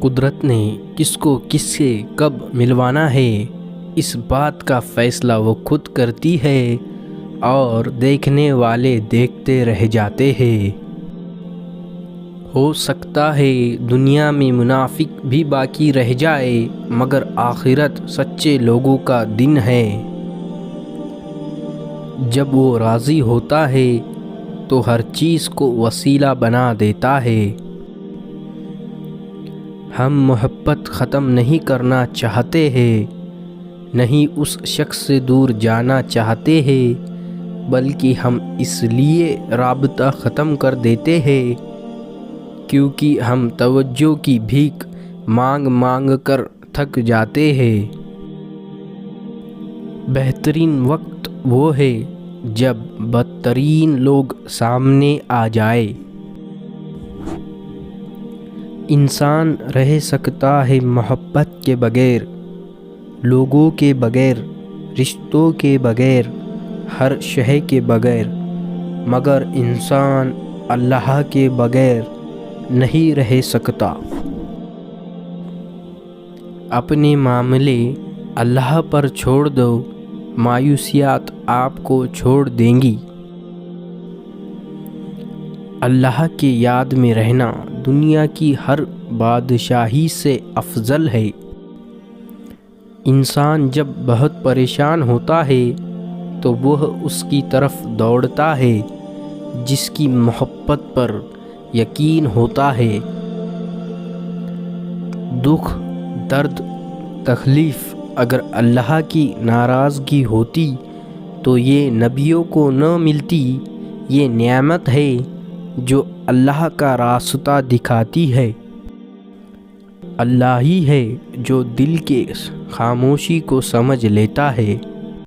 قدرت نے کس کو کس سے کب ملوانا ہے، اس بات کا فیصلہ وہ خود کرتی ہے اور دیکھنے والے دیکھتے رہ جاتے ہیں۔ ہو سکتا ہے دنیا میں منافق بھی باقی رہ جائے، مگر آخرت سچے لوگوں کا دن ہے۔ جب وہ راضی ہوتا ہے تو ہر چیز کو وسیلہ بنا دیتا ہے۔ ہم محبت ختم نہیں کرنا چاہتے ہیں، نہیں اس شخص سے دور جانا چاہتے ہیں، بلکہ ہم اس لیے رابطہ ختم کر دیتے ہیں کیونکہ ہم توجہ کی بھیک مانگ مانگ کر تھک جاتے ہیں۔ بہترین وقت وہ ہے جب بدترین لوگ سامنے آ جائے۔ انسان رہ سکتا ہے محبت کے بغیر، لوگوں کے بغیر، رشتوں کے بغیر، ہر شے کے بغیر، مگر انسان اللہ کے بغیر نہیں رہ سکتا۔ اپنے معاملے اللہ پر چھوڑ دو، مایوسیات آپ کو چھوڑ دیں گی۔ اللہ کی یاد میں رہنا دنیا کی ہر بادشاہی سے افضل ہے۔ انسان جب بہت پریشان ہوتا ہے تو وہ اس کی طرف دوڑتا ہے جس کی محبت پر یقین ہوتا ہے۔ دکھ، درد، تکلیف اگر اللہ کی ناراضگی ہوتی تو یہ نبیوں کو نہ ملتی۔ یہ نعمت ہے جو اللہ کا راستہ دکھاتی ہے۔ اللہ ہی ہے جو دل کے خاموشی کو سمجھ لیتا ہے۔